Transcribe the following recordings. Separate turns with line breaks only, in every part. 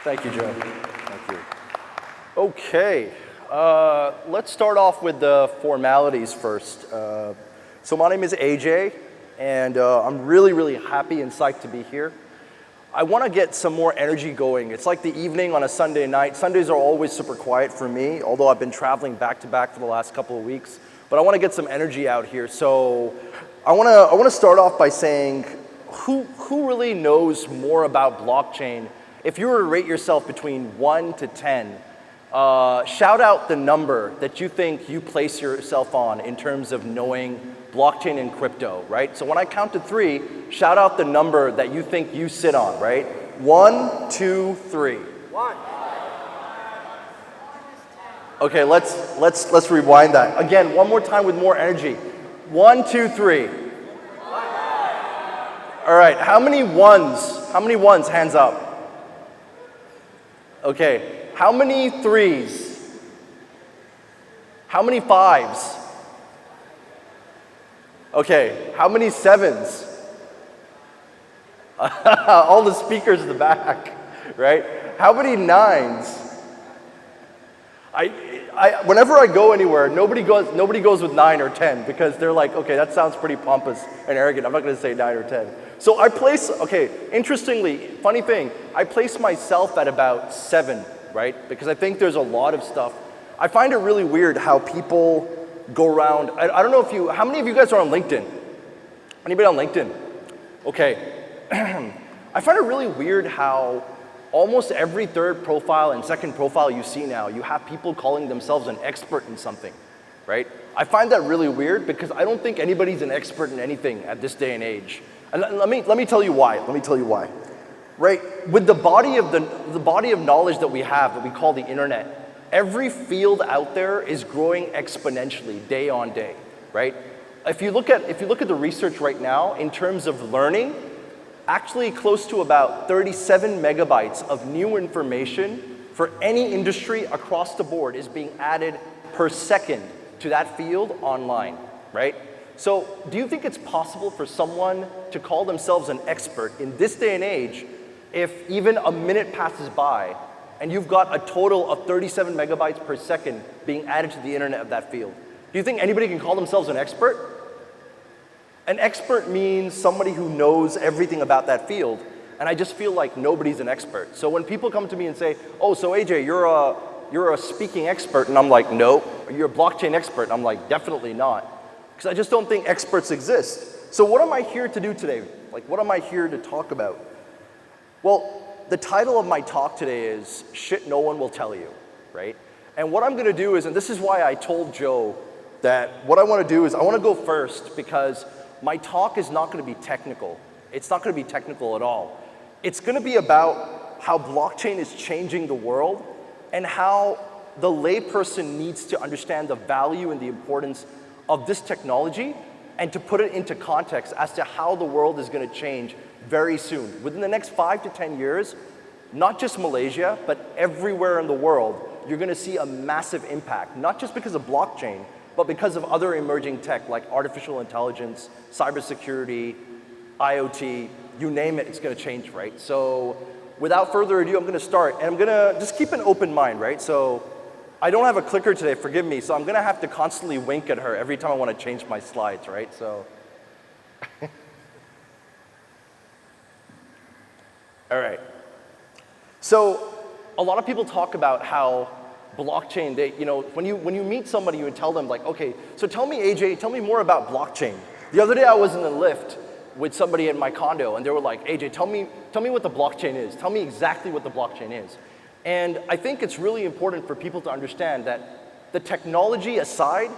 Thank you, Joe. Thank you. Okay, let's start off with the formalities first. So my name is AJ, and I'm really, really happy and psyched to be here. I want to get some more energy going. It's like the evening on a Sunday night. Sundays are always super quiet for me, although I've been traveling back to back for the last couple of weeks. But I want to get some energy out here. So I want to start off by saying, who really knows more about blockchain? If you were to rate yourself between 1 to 10, shout out the number that you think you place yourself on in terms of knowing blockchain and crypto, right? So when I count to 3, shout out the number that you think you sit on, right? 1, 2, 3. 1. Okay, let's rewind that. Again, one more time with more energy. 1, 2, 3. All right, how many ones? How many ones? Hands up. Okay, how many 3s? How many 5s? Okay, how many 7s? All the speakers in the back, right? How many 9s? Whenever I go anywhere, nobody goes with 9 or 10 because they're like, okay, that sounds pretty pompous and arrogant. I'm not going to say 9 or 10. So I place, okay, interestingly, funny thing, I place myself at about 7, right? Because I think there's a lot of stuff. I find it really weird how people go around. I don't know if how many of you guys are on LinkedIn? Anybody on LinkedIn? Okay. I find it really weird how almost every third profile and second profile you see now, you have people calling themselves an expert in something, right? I find that really weird because I don't think anybody's an expert in anything at this day and age. And let me tell you why. Let me tell you why. Right? With the body of knowledge that we have, that we call the internet, every field out there is growing exponentially day on day, right? If you look at the research right now in terms of learning, actually close to about 37 megabytes of new information for any industry across the board is being added per second to that field online, right? So do you think it's possible for someone to call themselves an expert in this day and age if even a minute passes by and you've got a total of 37 megabytes per second being added to the internet of that field? Do you think anybody can call themselves an expert? An expert means somebody who knows everything about that field, and I just feel like nobody's an expert. So when people come to me and say, oh, so AJ, you're a speaking expert, and I'm like, no. You're a blockchain expert, and I'm like, definitely not. Because I just don't think experts exist. So what am I here to do today? Like, what am I here to talk about? Well, the title of my talk today is Shit No One Will Tell You, right? And what I'm gonna do is, and this is why I told Joe that what I wanna do is I wanna go first because my talk is not going to be technical. It's not going to be technical at all. It's going to be about how blockchain is changing the world and how the layperson needs to understand the value and the importance of this technology and to put it into context as to how the world is going to change very soon. Within the next 5 to 10 years, not just Malaysia, but everywhere in the world, you're going to see a massive impact, not just because of blockchain, but because of other emerging tech like artificial intelligence, cybersecurity, IoT, you name it, it's going to change, right? So without further ado, I'm going to start. And I'm going to just keep an open mind, right? So I don't have a clicker today, forgive me. So I'm going to have to constantly wink at her every time I want to change my slides, right? So, all right. So a lot of people talk about how blockchain, when you meet somebody, you would tell them like, okay, so tell me, AJ, tell me more about blockchain. The other day I was in the lift with somebody in my condo and they were like, AJ, tell me what the blockchain is. Tell me exactly what the blockchain is. And I think it's really important for people to understand that the technology aside,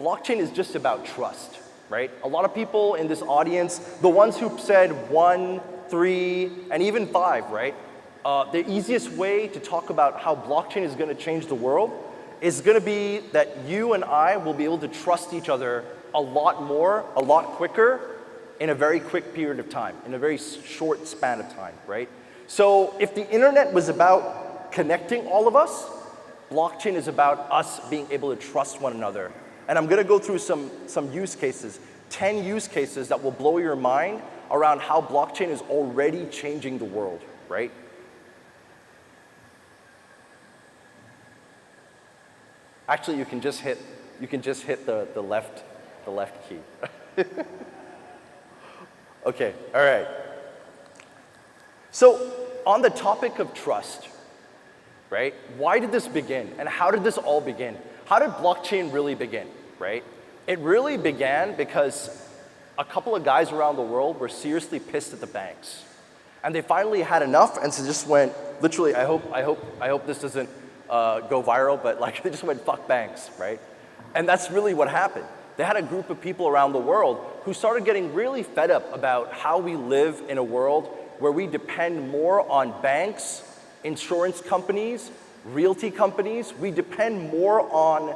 blockchain is just about trust, right? A lot of people in this audience, the ones who said 1, 3, and even 5, right? The easiest way to talk about how blockchain is going to change the world is going to be that you and I will be able to trust each other a lot more, a lot quicker, in a very quick period of time, in a very short span of time, right? So if the internet was about connecting all of us, blockchain is about us being able to trust one another. And I'm going to go through some use cases, 10 use cases that will blow your mind around how blockchain is already changing the world, right? Actually, you can just hit the left key. Okay, all right. So on the topic of trust, right? Why did this begin, and how did this all begin? How did blockchain really begin, right? It really began because a couple of guys around the world were seriously pissed at the banks. And they finally had enough, and so just went, literally, I hope this doesn't go viral, but like they just went, fuck banks, right? And that's really what happened. They had a group of people around the world who started getting really fed up about how we live in a world where we depend more on banks, insurance companies, realty companies. We depend more on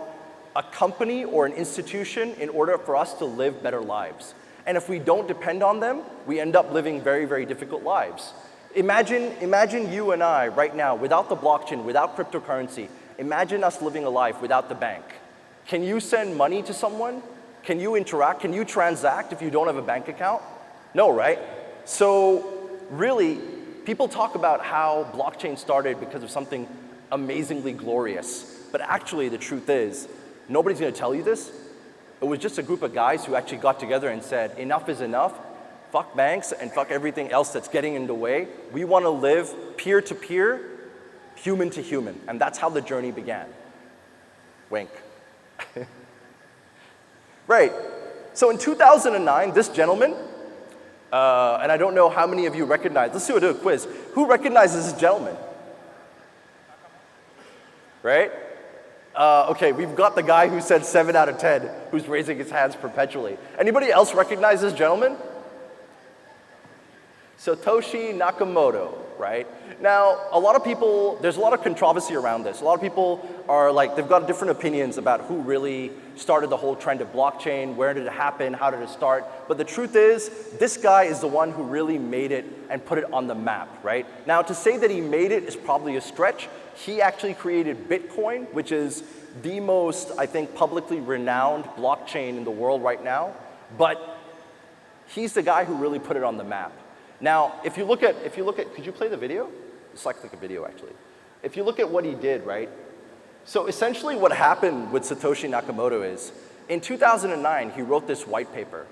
a company or an institution in order for us to live better lives. And if we don't depend on them, we end up living very, very difficult lives. Imagine you and I right now, without the blockchain, without cryptocurrency, imagine us living a life without the bank. Can you send money to someone? Can you interact? Can you transact if you don't have a bank account? No, right? So really, people talk about how blockchain started because of something amazingly glorious. But actually, the truth is, nobody's going to tell you this. It was just a group of guys who actually got together and said, enough is enough. Fuck banks and fuck everything else that's getting in the way. We want to live peer-to-peer, human to human. And that's how the journey began. Wink. Right. So in 2009, this gentleman, and I don't know how many of you recognize, let's do a quiz. Who recognizes this gentleman? Right? Okay, we've got the guy who said 7 out of 10, who's raising his hands perpetually. Anybody else recognize this gentleman? Satoshi Nakamoto, right? Now, a lot of people, there's a lot of controversy around this. A lot of people are like, they've got different opinions about who really started the whole trend of blockchain, where did it happen, how did it start. But the truth is, this guy is the one who really made it and put it on the map, right? Now, to say that he made it is probably a stretch. He actually created Bitcoin, which is the most, I think, publicly renowned blockchain in the world right now. But he's the guy who really put it on the map. Now, if you look at, could you play the video? It's like a video, actually. If you look at what he did, right? So essentially what happened with Satoshi Nakamoto is, in 2009, he wrote this white paper,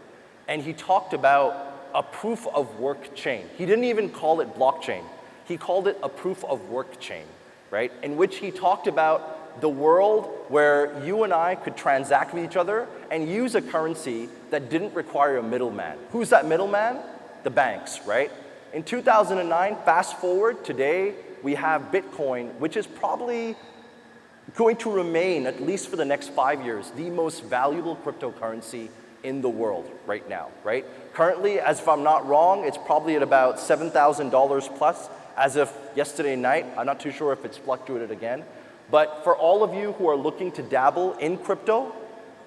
and he talked about a proof of work chain. He didn't even call it blockchain. He called it a proof of work chain, right? In which he talked about the world where you and I could transact with each other and use a currency that didn't require a middleman. Who's that middleman? The banks, right? In 2009, fast forward, today, we have Bitcoin, which is probably going to remain, at least for the next 5 years, the most valuable cryptocurrency in the world right now, right? Currently, as if I'm not wrong, it's probably at about $7,000 plus as of yesterday night. I'm not too sure if it's fluctuated again. But for all of you who are looking to dabble in crypto,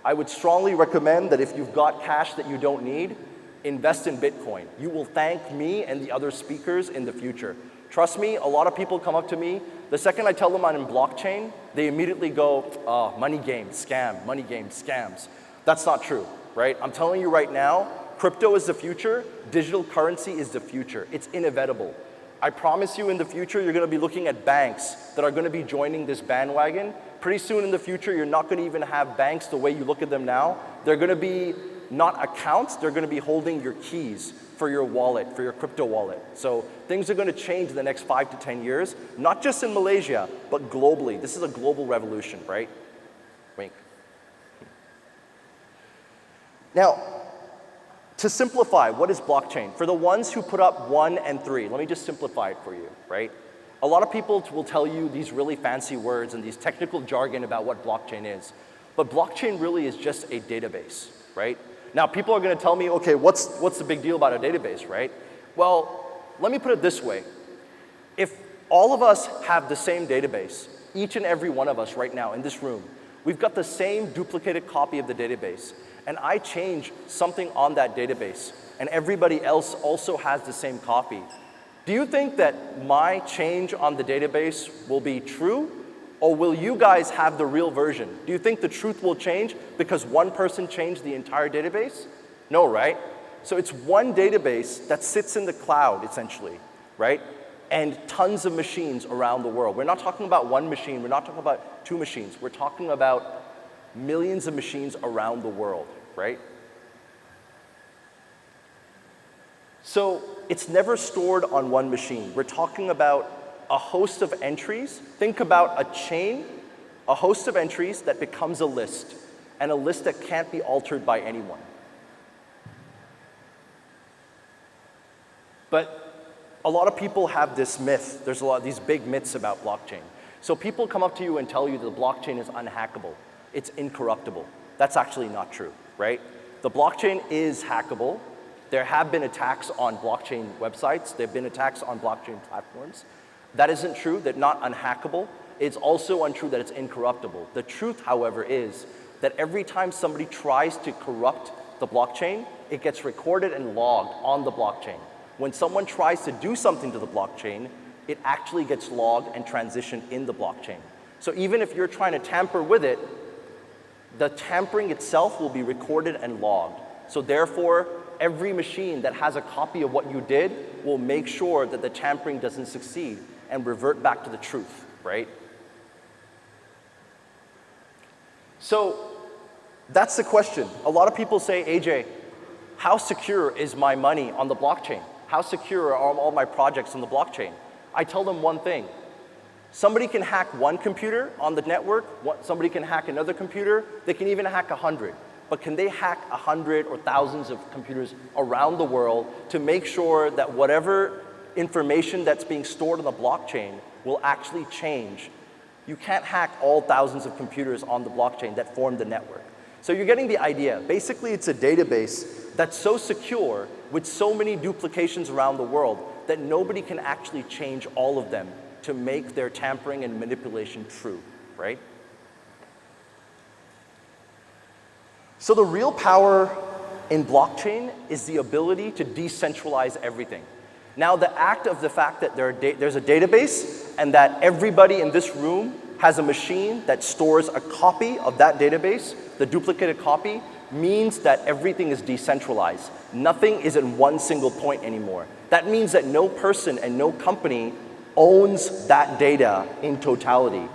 I would strongly recommend that if you've got cash that you don't need, invest in Bitcoin. You will thank me and the other speakers in the future. Trust me, a lot of people come up to me. The second I tell them I'm in blockchain, they immediately go, oh, money game, scam, money game, scams. That's not true, right? I'm telling you right now, crypto is the future, digital currency is the future. It's inevitable. I promise you in the future, you're gonna be looking at banks that are gonna be joining this bandwagon. Pretty soon in the future, you're not gonna even have banks the way you look at them now. They're gonna be not accounts, they're gonna be holding your keys for your wallet, for your crypto wallet. So things are gonna change in the next 5 to 10 years, not just in Malaysia, but globally. This is a global revolution, right? Wink. Now, to simplify, what is blockchain? For the ones who put up 1 and 3, let me just simplify it for you, right? A lot of people will tell you these really fancy words and these technical jargon about what blockchain is. But blockchain really is just a database, right? Now, people are gonna tell me, okay, what's the big deal about a database, right? Well, let me put it this way. If all of us have the same database, each and every one of us right now in this room, we've got the same duplicated copy of the database, and I change something on that database, and everybody else also has the same copy. Do you think that my change on the database will be true? Or will you guys have the real version? Do you think the truth will change because one person changed the entire database? No, right? So it's one database that sits in the cloud, essentially, right? and tons of machines around the world. We're not talking about one machine, we're not talking about two machines, we're talking about millions of machines around the world, right? So it's never stored on one machine. We're talking about a host of entries. Think about a chain, a host of entries that becomes a list, and a list that can't be altered by anyone. But a lot of people have this myth. There's a lot of these big myths about blockchain. So people come up to you and tell you that the blockchain is unhackable. It's incorruptible. That's actually not true, right? The blockchain is hackable. There have been attacks on blockchain websites. There have been attacks on blockchain platforms. That isn't true. They're not unhackable. It's also untrue that it's incorruptible. The truth, however, is that every time somebody tries to corrupt the blockchain, it gets recorded and logged on the blockchain. When someone tries to do something to the blockchain, it actually gets logged and transitioned in the blockchain. So even if you're trying to tamper with it, the tampering itself will be recorded and logged. So therefore, every machine that has a copy of what you did will make sure that the tampering doesn't succeed and revert back to the truth, right? So that's the question. A lot of people say, AJ, how secure is my money on the blockchain? How secure are all my projects on the blockchain? I tell them one thing. Somebody can hack one computer on the network, somebody can hack another computer, they can even hack 100. But can they hack 100 or thousands of computers around the world to make sure that whatever information that's being stored on the blockchain will actually change? You can't hack all thousands of computers on the blockchain that form the network. So you're getting the idea. Basically, it's a database that's so secure with so many duplications around the world that nobody can actually change all of them to make their tampering and manipulation true, right? So the real power in blockchain is the ability to decentralize everything. Now, the act of the fact that there's a database and that everybody in this room has a machine that stores a copy of that database, the duplicated copy, means that everything is decentralized. Nothing is in one single point anymore. That means that no person and no company owns that data in totality.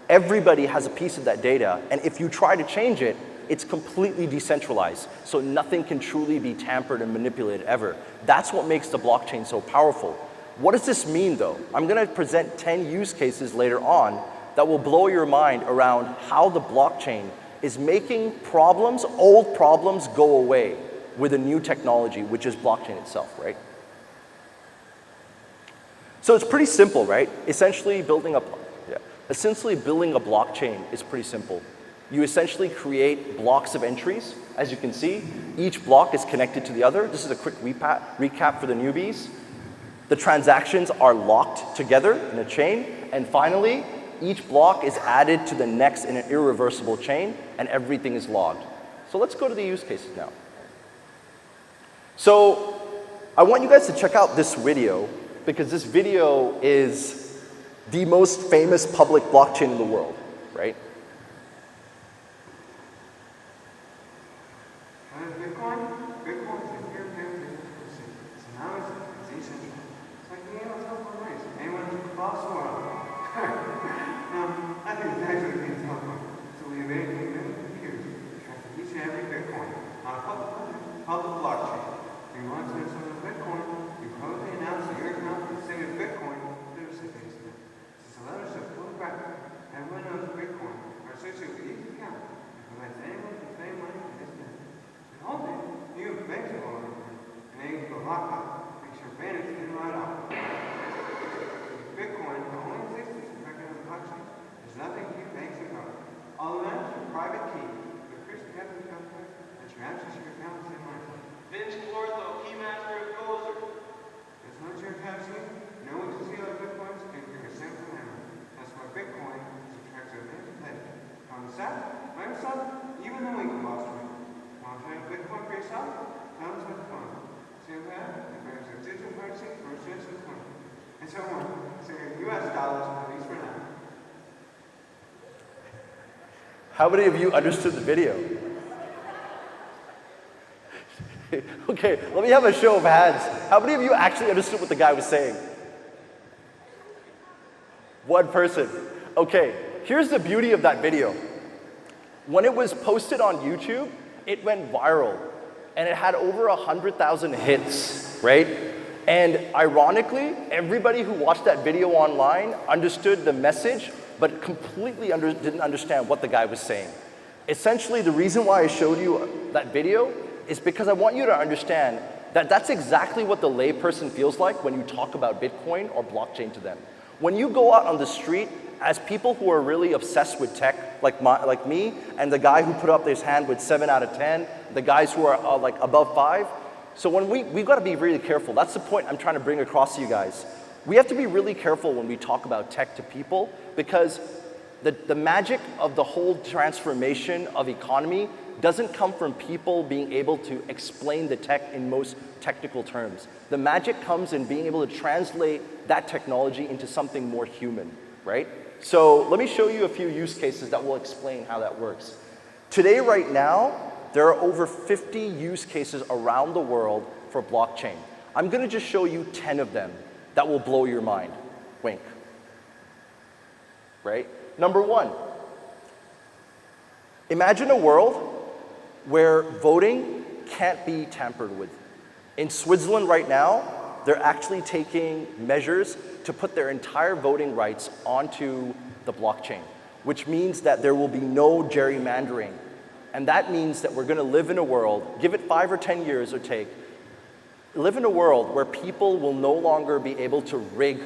Everybody has a piece of that data, and if you try to change it, it's completely decentralized, so nothing can truly be tampered and manipulated ever. That's what makes the blockchain so powerful. What does this mean, though? I'm going to present 10 use cases later on that will blow your mind around how the blockchain is making problems, old problems, go away with a new technology, which is blockchain itself, right? So it's pretty simple, right? Essentially building a blockchain is pretty simple. You essentially create blocks of entries. As you can see, each block is connected to the other. This is a quick recap for the newbies. The transactions are locked together in a chain. And finally, each block is added to the next in an irreversible chain, and everything is logged. So let's go to the use cases now. So I want you guys to check out this video, because this video is the most famous public blockchain in the world, right? How many of you understood the video? Okay, let me have a show of hands. How many of you actually understood what the guy was saying? One person. Okay, here's the beauty of that video. When it was posted on YouTube, it went viral. And it had over 100,000 hits, right? And ironically, everybody who watched that video online understood the message, but completely didn't understand what the guy was saying. Essentially, the reason why I showed you that video is because I want you to understand that that's exactly what the layperson feels like when you talk about Bitcoin or blockchain to them. When you go out on the street, as people who are really obsessed with tech, like me, and the guy who put up his hand with 7 out of 10, the guys who are like above 5, so when we've got to be really careful. That's the point I'm trying to bring across to you guys. We have to be really careful when we talk about tech to people, because the magic of the whole transformation of economy doesn't come from people being able to explain the tech in most technical terms. The magic comes in being able to translate that technology into something more human, right? So let me show you a few use cases that will explain how that works. Today, right now, there are over 50 use cases around the world for blockchain. I'm going to just show you 10 of them that will blow your mind. Wink. Right? Number 1, imagine a world where voting can't be tampered with. In Switzerland right now, they're actually taking measures to put their entire voting rights onto the blockchain, which means that there will be no gerrymandering. And that means that we're going to live in a world, give it 5 or 10 years or live in a world where people will no longer be able to rig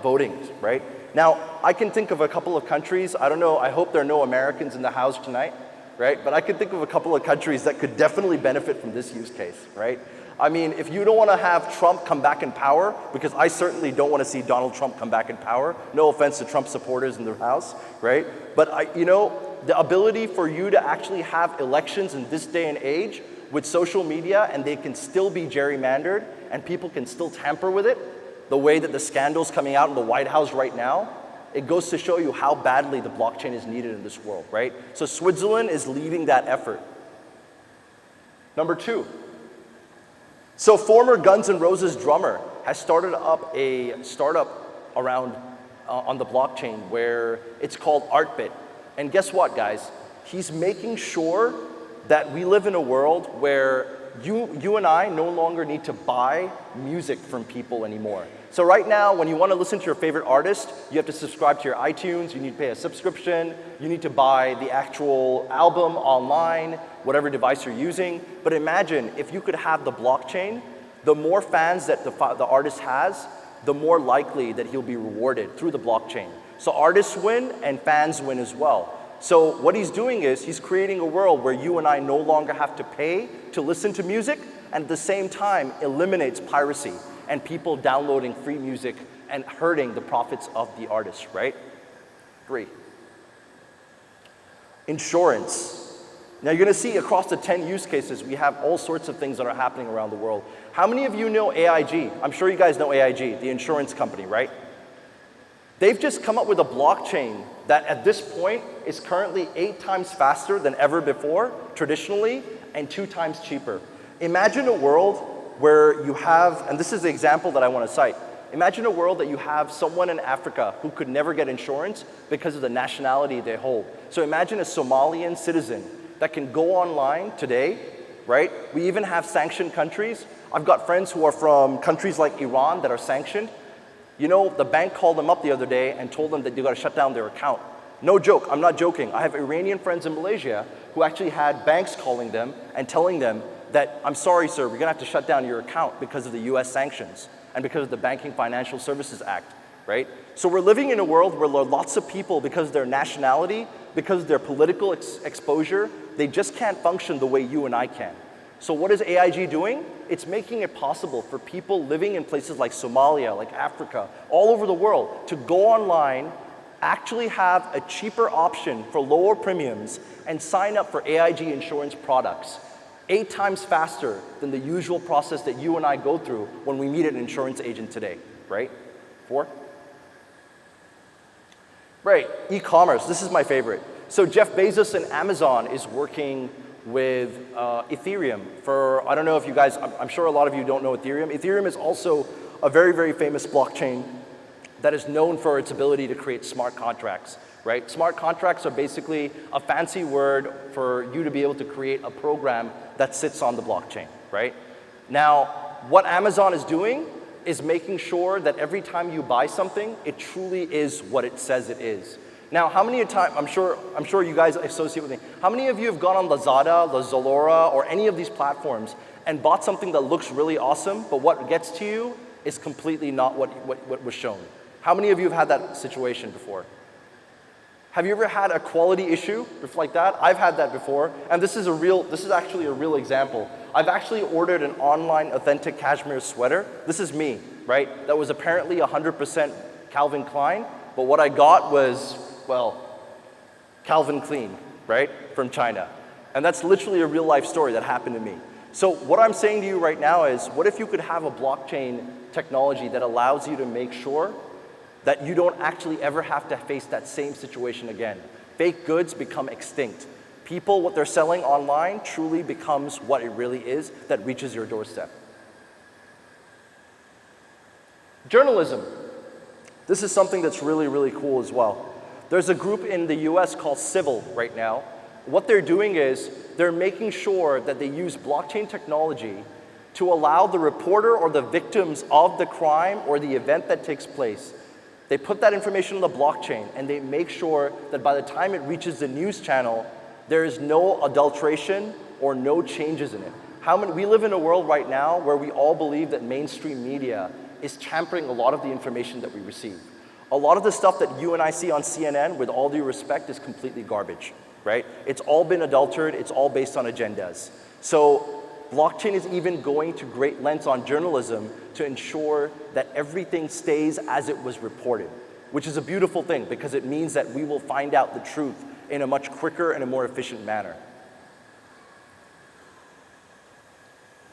voting, right? Now, I can think of a couple of countries. I don't know, I hope there are no Americans in the house tonight, right? But I could think of a couple of countries that could definitely benefit from this use case, right? I mean, if you don't want to have Trump come back in power, because I certainly don't want to see Donald Trump come back in power, no offense to Trump supporters in the house, right? But the ability for you to actually have elections in this day and age with social media, and they can still be gerrymandered, and people can still tamper with it, the way that the scandals coming out in the White House right now, it goes to show you how badly the blockchain is needed in this world, right? So Switzerland is leading that effort. Number 2. So former Guns N' Roses drummer has started up a startup around on the blockchain where it's called Artbit. And guess what, guys? He's making sure that we live in a world where you and I no longer need to buy music from people anymore. So right now, when you want to listen to your favorite artist, you have to subscribe to your iTunes, you need to pay a subscription, you need to buy the actual album online, whatever device you're using. But imagine if you could have the blockchain, the more fans that the artist has, the more likely that he'll be rewarded through the blockchain. So artists win and fans win as well. So what he's doing is he's creating a world where you and I no longer have to pay to listen to music, and at the same time eliminates piracy and people downloading free music and hurting the profits of the artist, right? 3. Insurance. Now you're going to see across the 10 use cases, we have all sorts of things that are happening around the world. How many of you know AIG? I'm sure you guys know AIG, the insurance company, right? They've just come up with a blockchain that at this point is currently 8 times faster than ever before, traditionally, and 2 times cheaper. Imagine a world where you have, and this is the example that I want to cite, imagine a world that you have someone in Africa who could never get insurance because of the nationality they hold. So imagine a Somalian citizen that can go online today, right? We even have sanctioned countries. I've got friends who are from countries like Iran that are sanctioned. You know, the bank called them up the other day and told them that they got to shut down their account. No joke, I'm not joking. I have Iranian friends in Malaysia who actually had banks calling them and telling them that, I'm sorry, sir, we're going to have to shut down your account because of the US sanctions and because of the Banking Financial Services Act, right? So we're living in a world where lots of people, because of their nationality, because of their political exposure, they just can't function the way you and I can. So what is AIG doing? It's making it possible for people living in places like Somalia, like Africa, all over the world, to go online, actually have a cheaper option for lower premiums, and sign up for AIG insurance products 8 times faster than the usual process that you and I go through when we meet an insurance agent today, right? 4. Right, e-commerce, this is my favorite. So Jeff Bezos and Amazon is working with Ethereum for, I don't know if you guys, I'm sure a lot of you don't know Ethereum. Ethereum is also a very, very famous blockchain that is known for its ability to create smart contracts, right? Smart contracts are basically a fancy word for you to be able to create a program that sits on the blockchain, right? Now, what Amazon is doing is making sure that every time you buy something, it truly is what it says it is. Now, how many times, I'm sure you guys associate with me, how many of you have gone on Lazada, Zalora, or any of these platforms and bought something that looks really awesome, but what gets to you is completely not what was shown? How many of you have had that situation before? Have you ever had a quality issue like that? I've had that before, and this is actually a real example. I've actually ordered an online authentic cashmere sweater. This is me, right? That was apparently 100% Calvin Klein, but what I got was, well, Calvin Klein, right? From China. And that's literally a real life story that happened to me. So what I'm saying to you right now is, what if you could have a blockchain technology that allows you to make sure that you don't actually ever have to face that same situation again? Fake goods become extinct. People, what they're selling online truly becomes what it really is that reaches your doorstep. Journalism. This is something that's really, really cool as well. There's a group in the US called Civil right now. What they're doing is they're making sure that they use blockchain technology to allow the reporter or the victims of the crime or the event that takes place. They put that information on the blockchain and they make sure that by the time it reaches the news channel, there is no adulteration or no changes in it. We live in a world right now where we all believe that mainstream media is tampering a lot of the information that we receive. A lot of the stuff that you and I see on CNN, with all due respect, is completely garbage, right? It's all been adulterated, it's all based on agendas. So blockchain is even going to great lengths on journalism to ensure that everything stays as it was reported, which is a beautiful thing because it means that we will find out the truth in a much quicker and a more efficient manner.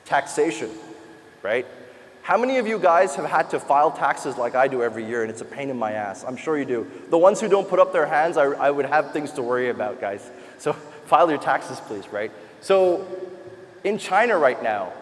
Taxation, right? How many of you guys have had to file taxes like I do every year and it's a pain in my ass? I'm sure you do. The ones who don't put up their hands, I would have things to worry about, guys. So file your taxes, please, right? So in China right now,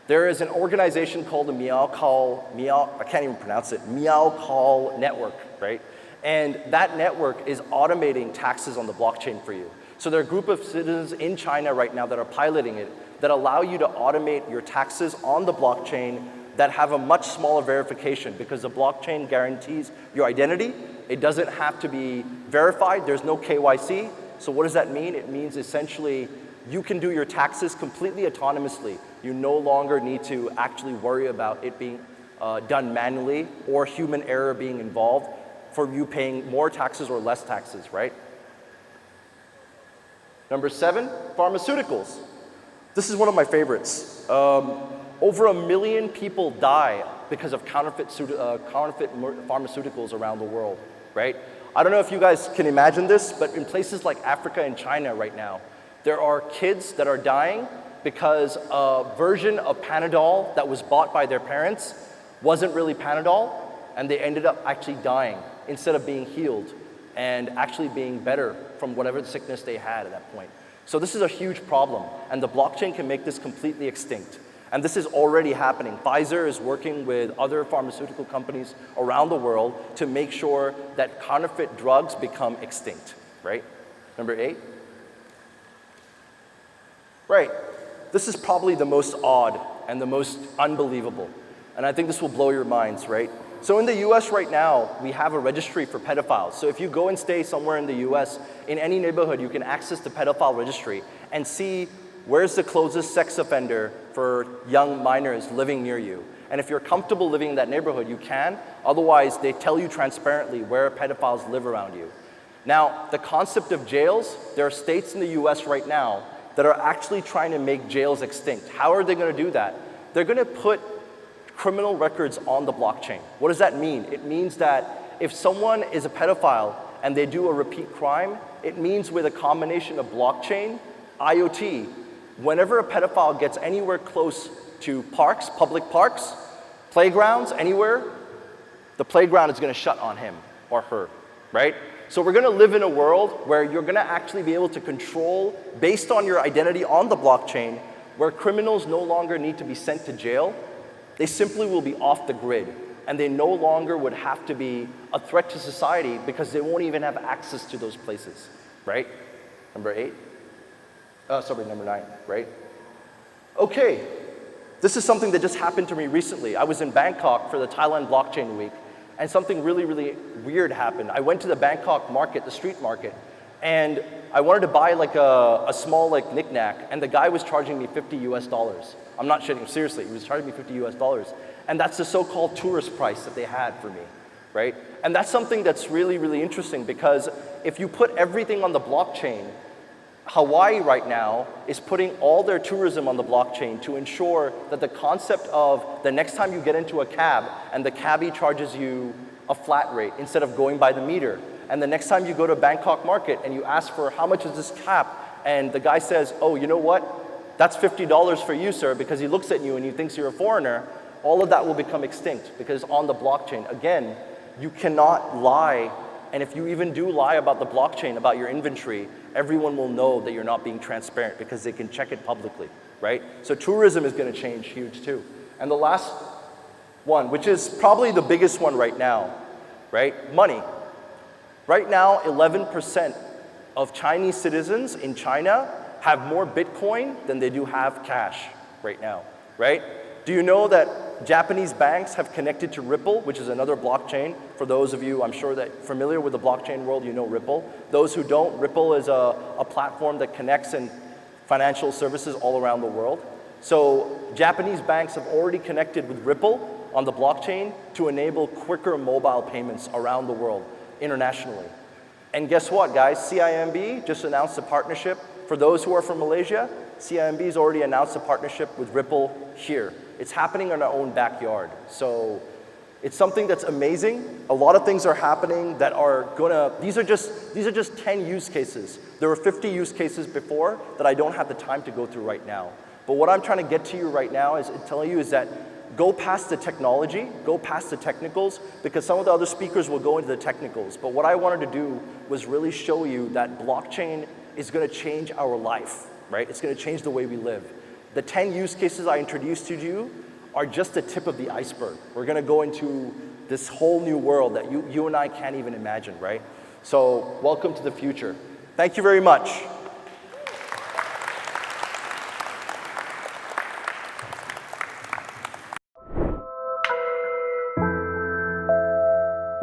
there is an organization called the I can't even pronounce it, REXKL network, right? And that network is automating taxes on the blockchain for you. So there are a group of citizens in China right now that are piloting it that allow you to automate your taxes on the blockchain that have a much smaller verification because the blockchain guarantees your identity. It doesn't have to be verified. There's no KYC. So what does that mean? It means essentially you can do your taxes completely autonomously. You no longer need to actually worry about it being done manually or human error being involved for you paying more taxes or less taxes, right? Number 7, pharmaceuticals. This is one of my favorites. Over 1 million people die because of counterfeit pharmaceuticals around the world, right? I don't know if you guys can imagine this, but in places like Africa and China right now, there are kids that are dying because a version of Panadol that was bought by their parents wasn't really Panadol, and they ended up actually dying instead of being healed and actually being better from whatever sickness they had at that point. So this is a huge problem, and the blockchain can make this completely extinct. And this is already happening. Pfizer is working with other pharmaceutical companies around the world to make sure that counterfeit drugs become extinct, right? Number 8. Right, this is probably the most odd and the most unbelievable. And I think this will blow your minds, right? So in the US right now, we have a registry for pedophiles. So if you go and stay somewhere in the US, in any neighborhood, you can access the pedophile registry and see where's the closest sex offender for young minors living near you. And if you're comfortable living in that neighborhood, you can. Otherwise, they tell you transparently where pedophiles live around you. Now, the concept of jails, there are states in the US right now that are actually trying to make jails extinct. How are they going to do that? They're going to put criminal records on the blockchain. What does that mean? It means that if someone is a pedophile and they do a repeat crime, it means with a combination of blockchain, IoT, whenever a pedophile gets anywhere close to parks, public parks, playgrounds, anywhere, the playground is going to shut on him or her, right? So we're going to live in a world where you're going to actually be able to control, based on your identity on the blockchain, where criminals no longer need to be sent to jail. They simply will be off the grid. And they no longer would have to be a threat to society because they won't even have access to those places, right? Number 8? Sorry, number 9, right? Okay, this is something that just happened to me recently. I was in Bangkok for the Thailand Blockchain Week, and something really, really weird happened. I went to the Bangkok market, the street market, and I wanted to buy like a small like knickknack, and the guy was charging me $50 US. I'm not shitting, seriously, he was charging me $50 US. And that's the so-called tourist price that they had for me, right? And that's something that's really, really interesting because if you put everything on the blockchain, Hawaii right now is putting all their tourism on the blockchain to ensure that the concept of the next time you get into a cab and the cabbie charges you a flat rate instead of going by the meter. And the next time you go to Bangkok market and you ask for how much is this cap, and the guy says, oh, you know what? That's $50 for you, sir, because he looks at you and he thinks you're a foreigner. All of that will become extinct because on the blockchain, again, you cannot lie. And if you even do lie about the blockchain, about your inventory, everyone will know that you're not being transparent because they can check it publicly, right? So tourism is going to change huge too. And the last one, which is probably the biggest one right now, right? Money. Right now, 11% of Chinese citizens in China have more Bitcoin than they do have cash right now, right? Do you know that Japanese banks have connected to Ripple, which is another blockchain? For those of you, I'm sure that familiar with the blockchain world, you know Ripple. Those who don't, Ripple is a platform that connects in financial services all around the world. So Japanese banks have already connected with Ripple on the blockchain to enable quicker mobile payments around the world, internationally. And guess what, guys? CIMB just announced a partnership. For those who are from Malaysia, CIMB has already announced a partnership with Ripple here. It's happening in our own backyard. So it's something that's amazing. A lot of things are happening that are gonna, these are just 10 use cases. There were 50 use cases before that I don't have the time to go through right now. But what I'm trying to get to you right now is telling you is that go past the technology, go past the technicals, because some of the other speakers will go into the technicals. But what I wanted to do was really show you that blockchain is gonna change our life, right? It's gonna change the way we live. The 10 use cases I introduced to you are just the tip of the iceberg. We're gonna go into this whole new world that you and I can't even imagine, right? So welcome to the future. Thank you very much.